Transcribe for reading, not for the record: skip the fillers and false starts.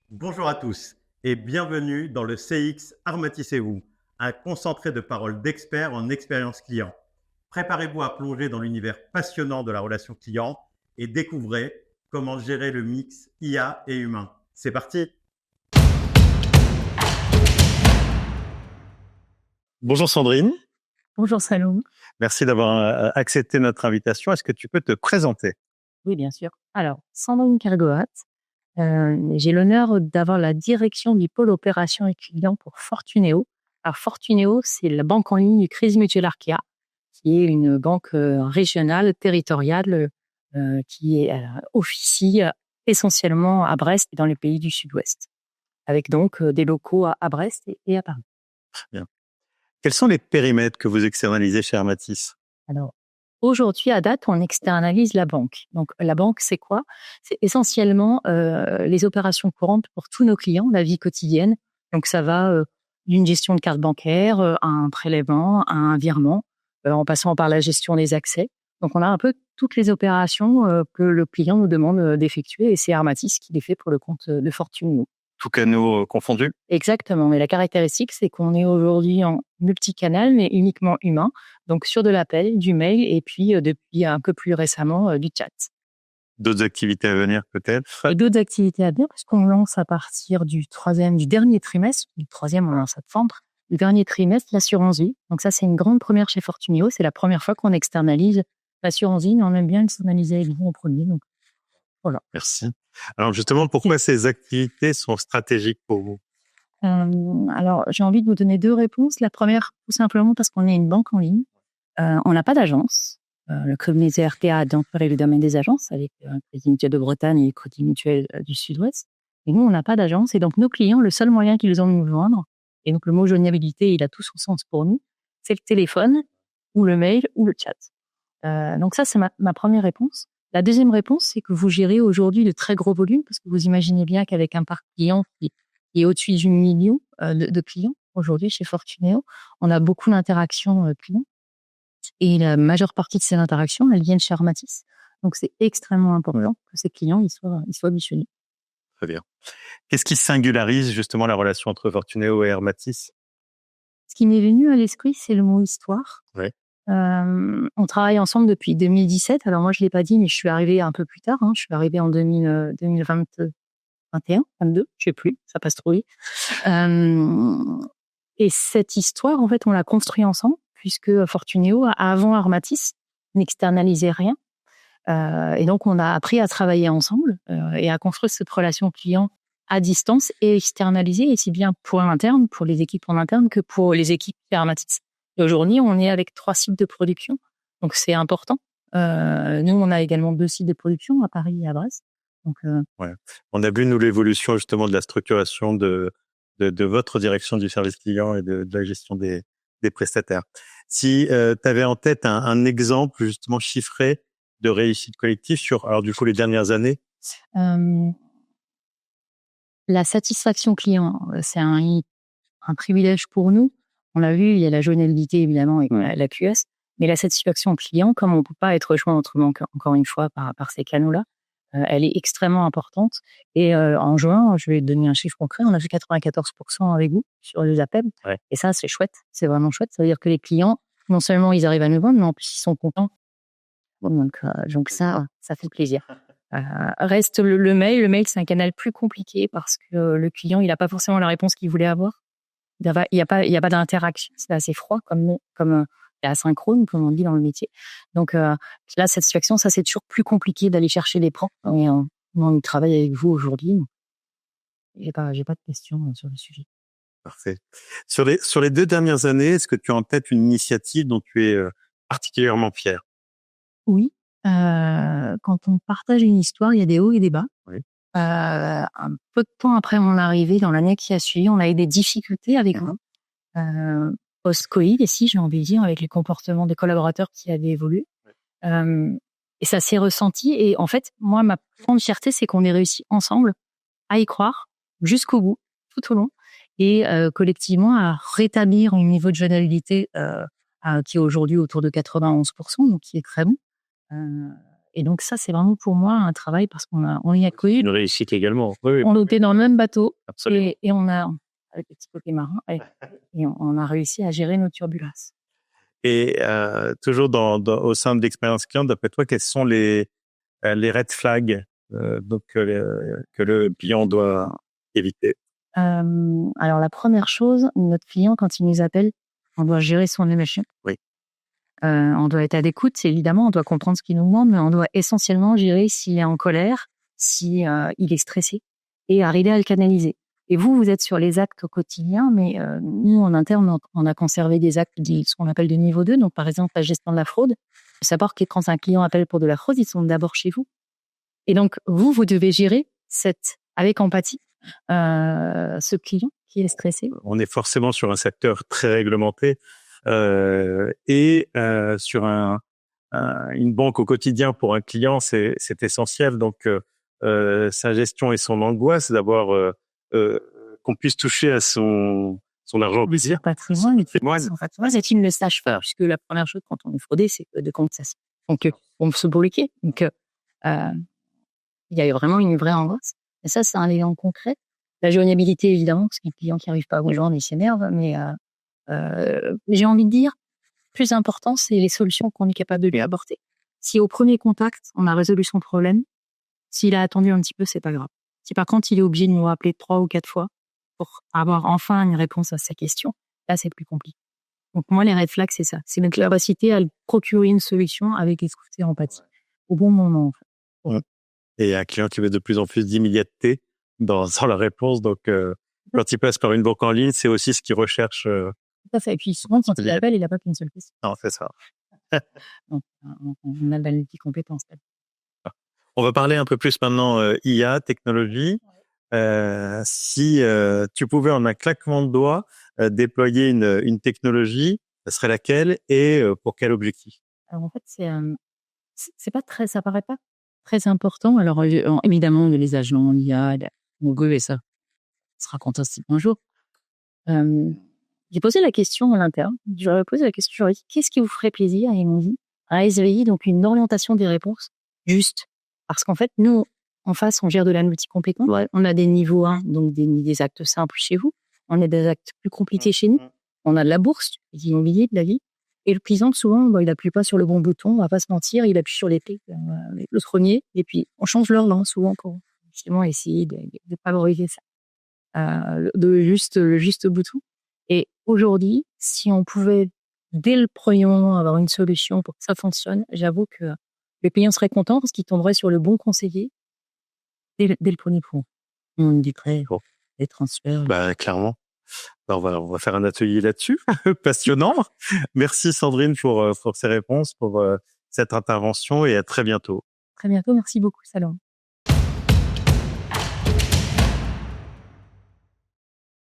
Bonjour à tous et bienvenue dans le CX Armatissez-vous, un concentré de paroles d'experts en expérience client. Préparez-vous à plonger dans l'univers passionnant de la relation client et découvrez comment gérer le mix IA et humain. C'est parti! Bonjour Sandrine. Bonjour Salomon. Merci d'avoir accepté notre invitation. Est-ce que tu peux te présenter? Oui, bien sûr. Alors, Sandrine Kergoat, j'ai l'honneur d'avoir la direction du pôle opération et client pour Fortuneo. Alors, Fortuneo, c'est la banque en ligne du Crédit Mutuel Arkéa, qui est une banque régionale, territoriale, qui officie essentiellement à Brest et dans les pays du Sud-Ouest, avec donc des locaux à Brest et à Paris. Bien. Quels sont les périmètres que vous externalisez chez Armatis? Alors, aujourd'hui, à date, on externalise la banque. Donc, la banque, c'est quoi? C'est essentiellement les opérations courantes pour tous nos clients, la vie quotidienne. Donc, ça va d'une gestion de carte bancaire à un prélèvement, à un virement, en passant par la gestion des accès. Donc, on a un peu toutes les opérations que le client nous demande d'effectuer et c'est Armatis qui les fait pour le compte de Fortuneo. Tous canaux confondus? Exactement. Mais la caractéristique, c'est qu'on est aujourd'hui en multicanal, mais uniquement humain. Donc, sur de l'appel, du mail et puis, depuis un peu plus récemment, du chat. D'autres activités à venir, peut-être? Et d'autres activités à venir, parce qu'on lance à partir du dernier trimestre. Le troisième, on lance en septembre. Le dernier trimestre, l'assurance vie. Donc, ça, c'est une grande première chez Fortuneo. C'est la première fois qu'on externalise l'assurance vie, mais on aime bien externaliser avec vous en premier. Donc, voilà. Merci. Alors justement, pourquoi ces activités sont stratégiques pour vous? Alors, j'ai envie de vous donner deux réponses. La première, tout simplement parce qu'on est une banque en ligne. On n'a pas d'agence. Le Crédit RPA a d'entrer le domaine des agences avec Crédit Mutuel de Bretagne et Crédit Mutuel du Sud-Ouest. Et nous, on n'a pas d'agence. Et donc, nos clients, le seul moyen qu'ils ont de nous joindre, et donc le mot joignabilité, il a tout son sens pour nous, c'est le téléphone ou le mail ou le chat. Donc ça, c'est ma première réponse. La deuxième réponse, c'est que vous gérez aujourd'hui de très gros volumes, parce que vous imaginez bien qu'avec un parc client qui est au-dessus du million de clients aujourd'hui chez Fortuneo, on a beaucoup d'interactions clients. Et la majeure partie de ces interactions, elles viennent chez Armatis. Donc, c'est extrêmement important que ces clients ils soient missionnés. Très bien. Qu'est-ce qui singularise justement la relation entre Fortuneo et Armatis? Ce qui m'est venu à l'esprit, c'est le mot histoire. Ouais. On travaille ensemble depuis 2017. Alors moi, je l'ai pas dit, mais je suis arrivée un peu plus tard. Je suis arrivée en 2021, 22, je sais plus, ça passe trop vite. Et cette histoire, en fait, on l'a construite ensemble, puisque Fortuneo, avant Armatis, n'externalisait rien. Et donc, on a appris à travailler ensemble et à construire cette relation client à distance et externaliser, aussi bien pour l'interne, pour les équipes en interne, que pour les équipes Armatis. Et aujourd'hui, on est avec 3 sites de production, donc c'est important. Nous, on a également 2 sites de production à Paris et à Brest. Donc, ouais. On a vu, nous, l'évolution justement de la structuration de votre direction du service client et de la gestion des prestataires. Si tu avais en tête un exemple justement chiffré de réussite collective sur, alors du coup, les dernières années? La satisfaction client, c'est un privilège pour nous. On l'a vu, il y a la joignabilité évidemment et la QS, mais la satisfaction client, comme on peut pas être rejoint autrement encore une fois par ces canaux-là, elle est extrêmement importante. Et en juin, je vais te donner un chiffre concret, on a fait 94% avec vous sur les appels. Ouais. Et ça, c'est chouette, c'est vraiment chouette. Ça veut dire que les clients, non seulement ils arrivent à nous vendre, mais en plus ils sont contents. Donc ça fait plaisir. Reste le mail. Le mail, c'est un canal plus compliqué parce que le client, il n'a pas forcément la réponse qu'il voulait avoir. Il y a pas d'interaction. C'est assez froid comme asynchrone, comme on dit dans le métier. Donc la satisfaction, ça c'est toujours plus compliqué d'aller chercher les pros. Et on travaille avec vous aujourd'hui. J'ai pas de questions sur le sujet. Parfait. Sur les 2 dernières années, est-ce que tu as en tête une initiative dont tu es particulièrement fier? Oui. Quand on partage une histoire, il y a des hauts et des bas. Oui. Un peu de temps après mon arrivée, dans l'année qui a suivi, on a eu des difficultés avec vous. Post-Covid, ici, j'ai envie de dire, avec les comportements des collaborateurs qui avaient évolué. Et ça s'est ressenti. Et en fait, moi, ma grande fierté, c'est qu'on ait réussi ensemble à y croire jusqu'au bout, tout au long, et collectivement à rétablir un niveau de joignabilité qui est aujourd'hui autour de 91%, donc qui est très bon. Et donc ça, c'est vraiment pour moi un travail parce on y a connu. Une réussite également. Oui, On était dans le même bateau absolument. et on a, avec le petit côté marin, et on a réussi à gérer nos turbulences. Et toujours au sein de l'expérience client, d'après toi, quels sont les red flags que le client doit éviter? Alors la première chose, notre client, quand il nous appelle, on doit gérer son émotion. Oui. On doit être à l'écoute, évidemment, on doit comprendre ce qu'il nous demande, mais on doit essentiellement gérer s'il est en colère, si il est stressé, et arriver à le canaliser. Et vous êtes sur les actes au quotidien, mais nous, en interne, on a conservé des actes, ce qu'on appelle de niveau 2. Donc, par exemple, la gestion de la fraude. Il faut savoir que quand un client appelle pour de la fraude, ils sont d'abord chez vous. Et donc, vous devez gérer avec empathie ce client qui est stressé. On est forcément sur un secteur très réglementé et sur une banque au quotidien pour un client, c'est essentiel. Donc, sa gestion et son angoisse d'avoir qu'on puisse toucher à son argent au plaisir. Patrimoine, son patrimoine, c'est qu'il ne le sache pas, puisque la première chose quand on est fraudé, c'est de compte ça. Donc, on se bloquer. Donc, il y a vraiment une vraie angoisse. Et ça, c'est un élément concret. La joignabilité, évidemment, parce qu'un client qui n'arrive pas à vous joindre, il s'énerve. Mais j'ai envie de dire, plus important, c'est les solutions qu'on est capable de lui apporter. Si au premier contact, on a résolu son problème, s'il a attendu un petit peu, c'est pas grave. Si par contre, il est obligé de nous rappeler 3 ou 4 fois pour avoir enfin une réponse à sa question, là, c'est plus compliqué. Donc, moi, les red flags, c'est ça. C'est notre capacité à procurer une solution avec écoute et empathie. Au bon moment, en fait. Ouais. Et un client qui veut de plus en plus d'immédiateté dans la réponse. Donc, quand il passe par une banque en ligne, c'est aussi ce qu'il recherche. Tout à fait. Et puis, souvent, quand il appelle, il n'a pas qu'une seule question. Non, c'est ça. Donc, on a de la multi-compétence. On va parler un peu plus maintenant IA, technologie. Si tu pouvais en un claquement de doigts déployer une technologie, ça serait laquelle et pour quel objectif? Alors en fait, c'est pas très, ça paraît pas très important. Alors évidemment, les agents, l'IA, Google et ça sera fantastique un jour. J'ai posé la question à l'interne. J'aurais posé la question, j'aurais dit, qu'est-ce qui vous ferait plaisir? Et ils m'ont dit, à SVI, donc une orientation des réponses juste. Parce qu'en fait, nous, en face, on gère de la multi-compétence. Ouais. On a des niveaux 1, donc des actes simples chez vous. On a des actes plus compliqués chez nous. On a de la bourse, des immobiliers, de la vie. Et le client, souvent, il appuie pas sur le bon bouton, on va pas se mentir, il appuie sur le premier. Et puis, on change leur langue souvent pour justement essayer de favoriser ça. Le juste bouton. Et aujourd'hui, si on pouvait, dès le premier moment, avoir une solution pour que ça fonctionne, j'avoue que le client serait content parce qu'il tomberait sur le bon conseiller dès le premier point. On éviterait les transferts. Clairement. On va faire un atelier là-dessus. Passionnant. Merci Sandrine pour ces réponses, pour cette intervention et à très bientôt. Très bientôt. Merci beaucoup, Salomon.